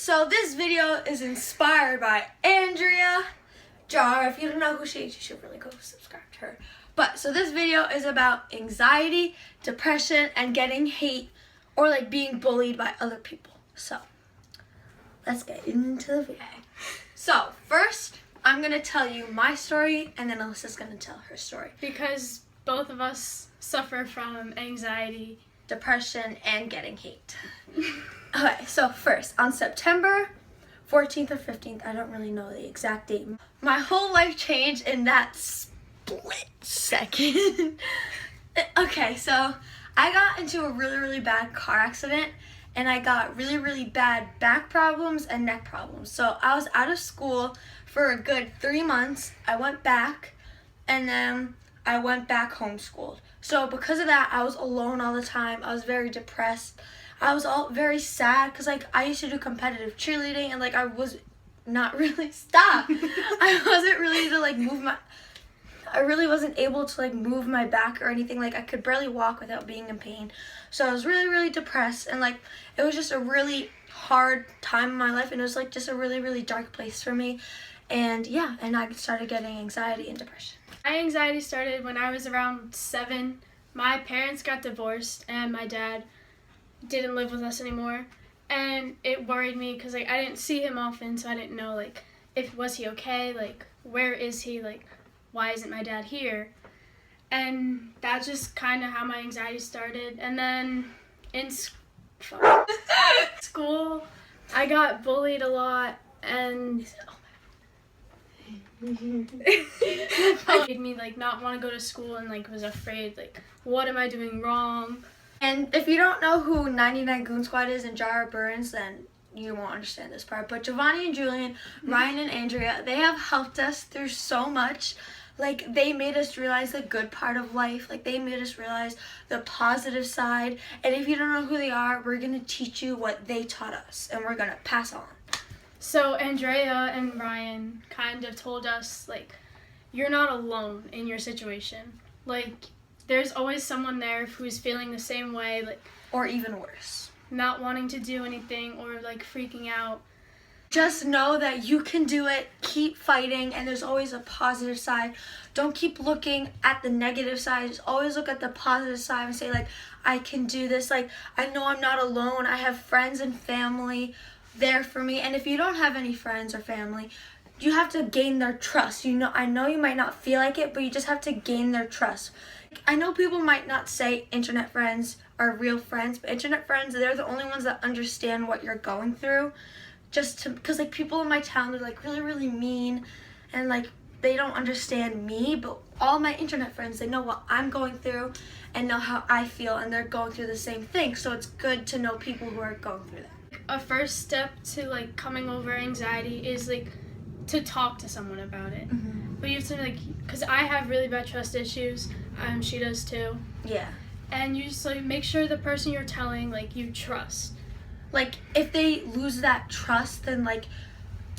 So this video is inspired by AndreaMJara. If you don't know who she is, you should really go subscribe to her. But so this video is about anxiety, depression, and getting hate or like being bullied by other people. So let's get into the video. So first, I'm gonna tell you my story, and then Alyssa's gonna tell her story. Because both of us suffer from anxiety, depression, and getting hate. Okay, so first, on September 14th or 15th, I don't really know the exact date, my whole life changed in that split second. Okay, so I got into a really bad car accident, and I got really bad back problems and neck problems. So I was out of school for a good 3 months. I went back, and then I went back homeschooled. So because of that, I was alone all the time. I was very depressed. I was all very sad because like I used to do competitive cheerleading, and like I was not really I wasn't really to like I really wasn't able to like move my back or anything. Like I could barely walk without being in pain. So I was really depressed, and like it was just a really hard time in my life, and it was like just a really dark place for me. And yeah, and I started getting anxiety and depression. My anxiety started when I was around 7. My parents got divorced, and my dad didn't live with us anymore, and it worried me because like I didn't see him often, so I didn't know like was he okay, like where is he, like why isn't my dad here. And that's just kind of how my anxiety started. And then in school I got bullied a lot, and it made me like not want to go to school, and like was afraid like what am I doing wrong. And if you don't know who 99 Goon Squad is and Jaraburns, then you won't understand this part. But Giovanni and Julian, Ryan and Andrea, they have helped us through so much. Like, they made us realize the good part of life. Like, they made us realize the positive side. And if you don't know who they are, we're going to teach you what they taught us. And we're going to pass on. So Andrea and Ryan kind of told us, like, you're not alone in your situation. Like, there's always someone there who's feeling the same way, like, or even worse, not wanting to do anything or like freaking out. Just know that you can do it. Keep fighting, and there's always a positive side. Don't keep looking at the negative side. Just always look at the positive side and say like, I can do this. Like, I know I'm not alone. I have friends and family there for me. And if you don't have any friends or family, you have to gain their trust. I know you might not feel like it, but you just have to gain their trust. I know people might not say internet friends are real friends, but internet friends, they're the only ones that understand what you're going through. Because like people in my town, they're like really mean, and like they don't understand me, but all my internet friends, they know what I'm going through and know how I feel, and they're going through the same thing. So it's good to know people who are going through that. A first step to like coming over anxiety is like to talk to someone about it. But you have to like, because I have really bad trust issues, she does too. Yeah. And you just like make sure the person you're telling like you trust. Like if they lose that trust, then like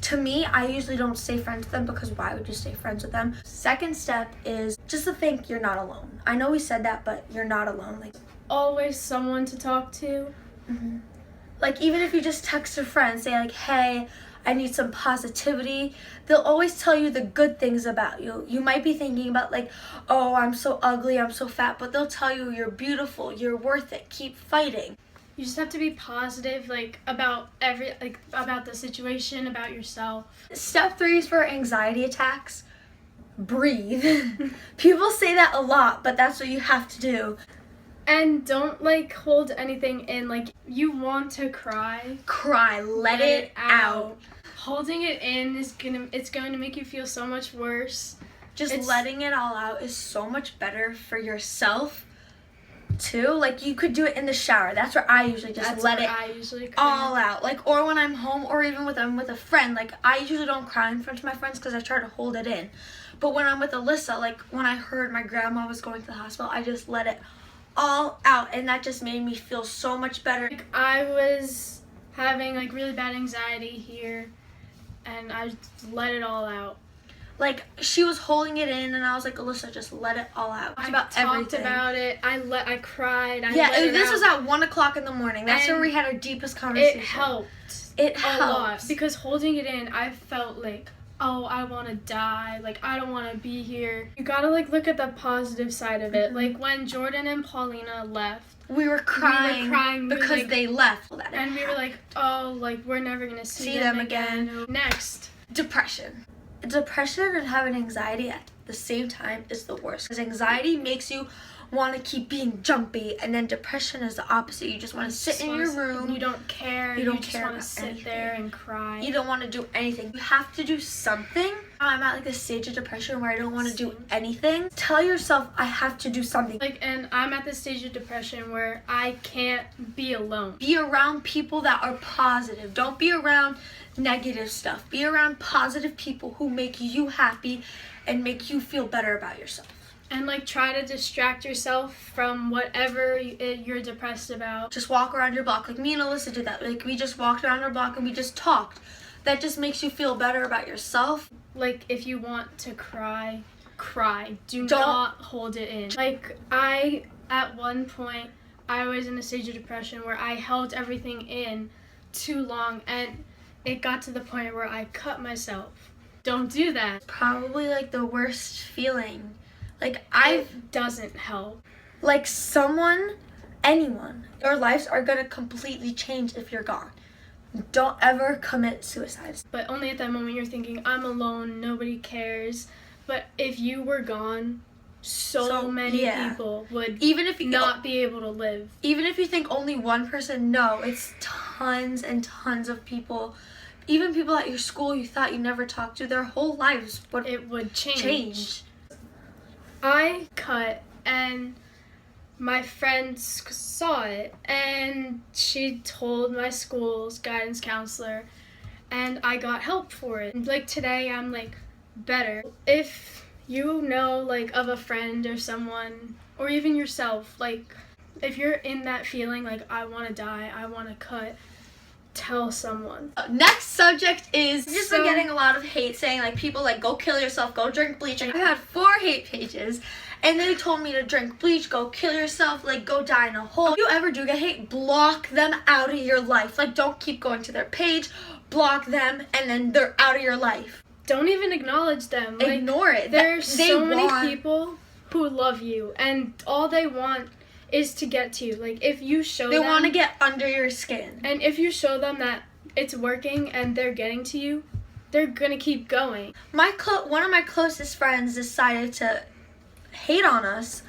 to me, I usually don't stay friends with them, because why would you stay friends with them? Second step is just to think you're not alone. I know we said that, but you're not alone. Like always someone to talk to. Like even if you just text a friend, say like, hey, I need some positivity, they'll always tell you the good things about you. You might be thinking about like, oh, I'm so ugly, I'm so fat, but they'll tell you you're beautiful, you're worth it, keep fighting. You just have to be positive, like about about the situation, about yourself. Step 3 is for anxiety attacks. Breathe. People say that a lot, but that's what you have to do. And don't like hold anything in. Like you want to cry. Cry. Let it out. Holding it in is going to make you feel so much worse. Just letting it all out is so much better for yourself too. Like you could do it in the shower. That's where I usually just let it all out. Like, or when I'm home, or even when I'm with a friend. Like I usually don't cry in front of my friends because I try to hold it in. But when I'm with Alyssa, like when I heard my grandma was going to the hospital, I just let it all out, and that just made me feel so much better. Like I was having like really bad anxiety here, and I let it all out. Like, she was holding it in, and I was like, Alyssa, just let it all out. I About talked everything. about it. I cried. This was at 1 o'clock in the morning. That's where we had our deepest conversation. It helped. It a helped. lot because holding it in, I felt like, oh, I want to die. Like, I don't want to be here. You gotta, like, look at the positive side of it. Like, when Jordan and Paulina left, we were crying because they left. And we were like, oh, like, we're never gonna see them again. Next. Depression and having anxiety at the same time is the worst. Because anxiety makes you want to keep being jumpy, and then depression is the opposite. You just want to sit in your room. You don't care. You just want to sit there and cry. You don't want to do anything. You have to do something. I'm at like a stage of depression where I don't want to do anything. Tell yourself I have to do something. Like, and I'm at this stage of depression where I can't be alone. Be around people that are positive. Don't be around negative stuff. Be around positive people who make you happy and make you feel better about yourself. And, like, try to distract yourself from whatever you're depressed about. Just walk around your block. Like, me and Alyssa did that. Like, we just walked around our block and we just talked. That just makes you feel better about yourself. Like, if you want to cry, cry. Don't not hold it in. Like, at one point, I was in a stage of depression where I held everything in too long, and it got to the point where I cut myself. Don't do that. Probably, like, the worst feeling. Like, it doesn't help. Like, anyone, your lives are gonna completely change if you're gone. Don't ever commit suicide. But only at that moment you're thinking, I'm alone, nobody cares. But if you were gone, so many people would not be able to live. Even if you think only one person, no, it's tons and tons of people. Even people at your school you thought you never talked to, their whole lives would change. I cut, and my friend saw it, and she told my school's guidance counselor, and I got help for it. Like, today I'm, like, better. If you know, like, of a friend or someone, or even yourself, like, if you're in that feeling, like, I want to die, I want to cut, tell someone. Next subject is just been getting a lot of hate, saying like people like go kill yourself, go drink bleach. I had 4 hate pages and they told me to drink bleach, go kill yourself, like go die in a hole. If you ever do get hate, block them out of your life. Like, don't keep going to their page, block them, and then they're out of your life. Don't even acknowledge them. Ignore it. There's so many people who love you, and all they want is to get to you. Like, if you show them... They want to get under your skin. And if you show them that it's working and they're getting to you, they're going to keep going. One of my closest friends decided to hate on us,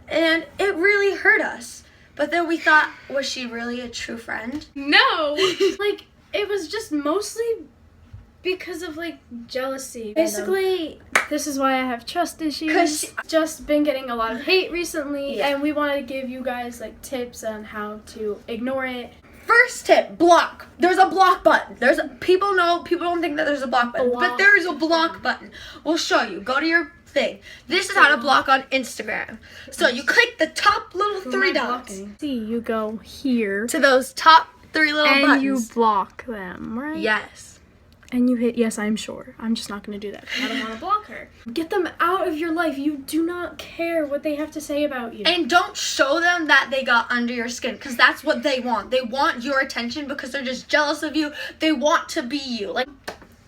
and it really hurt us. But then we thought, was she really a true friend? No! Like, it was just mostly because of, like, jealousy. Basically, this is why I have trust issues. Because just been getting a lot of hate recently, and we wanted to give you guys, like, tips on how to ignore it. First tip, block. There's a block button. People don't think that there's a block button, but there is a block button. We'll show you. Go to your thing. This is how to block on Instagram. So you click the top little 3 dots. See, you go here. To those top 3 little buttons. And you block them, right? Yes. And you hit, yes, I'm sure. I'm just not going to do that because I don't want to block her. Get them out of your life. You do not care what they have to say about you. And don't show them that they got under your skin, because that's what they want. They want your attention because they're just jealous of you. They want to be you. Like,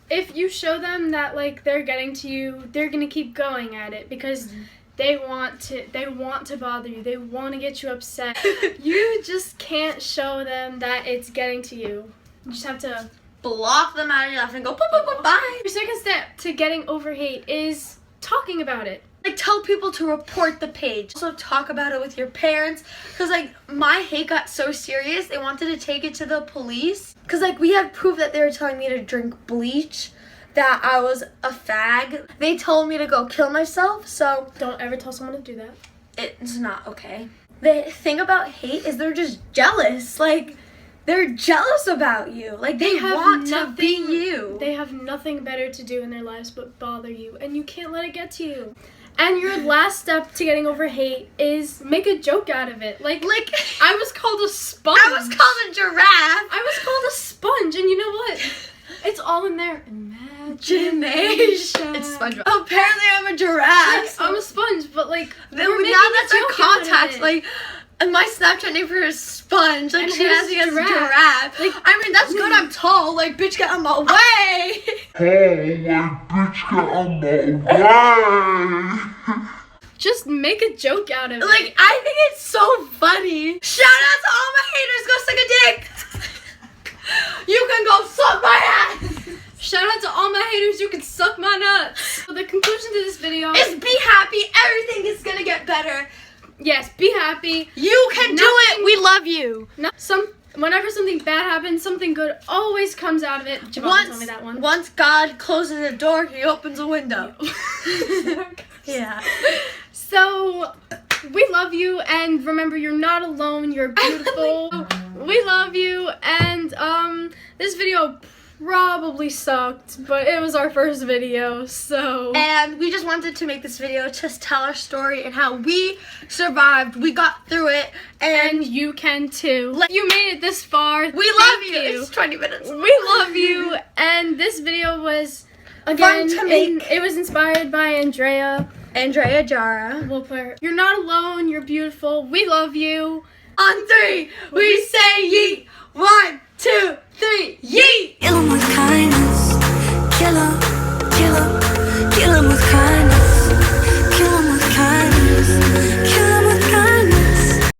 if you show them that, like, they're getting to you, they're going to keep going at it because they want to bother you. They want to get you upset. You just can't show them that it's getting to you. You just have to... block them out of your life and go, bye. Your second step to getting over hate is talking about it. Like, tell people to report the page. Also, talk about it with your parents. Because, like, my hate got so serious, they wanted to take it to the police. Because, like, we had proof that they were telling me to drink bleach, that I was a fag. They told me to go kill myself, so... Don't ever tell someone to do that. It's not okay. The thing about hate is they're just jealous. Like... They're jealous about you. Like, they want to be you. They have nothing better to do in their lives but bother you, and you can't let it get to you. And your last step to getting over hate is make a joke out of it. Like I was called a sponge. I was called a giraffe. I was called a sponge, and you know what? It's all in there. Imagine imagination. It's SpongeBob. Apparently, I'm a giraffe. Like, I'm a sponge, but like Now we're making that's a our joke out of contact. it. Like, and my Snapchat name for her is Sponge. Like, And she hers has is me as a giraffe. giraffe. Like, I mean, that's good. I'm tall. Like, bitch, get out my way. just make a joke out of it. Like, I think it's so funny. Shout out to all my haters. Go suck a dick. You can go suck my ass. Shout out to all my haters, you can suck my nuts. So the conclusion to this video Is be happy. Everything is gonna get better. yes, be happy. You can do it. We love you. Whenever something bad happens, something good always comes out of it. Javon told me that one. Once God closes a door, He opens a window. Yeah. So, we love you, and remember, you're not alone, you're beautiful. We love you, and this video probably sucked, but it was our first video, so. And we just wanted to make this video, just tell our story and how we survived, we got through it, And you can too. You made it this far. we love Thank you. It's 20 minutes. We love you, and this video was, again, Fun to make. it was inspired by AndreaMJara. We'll put her. You're not alone, you're beautiful, we love you. On 3, we say yeet. 1, 2, 3, yeet.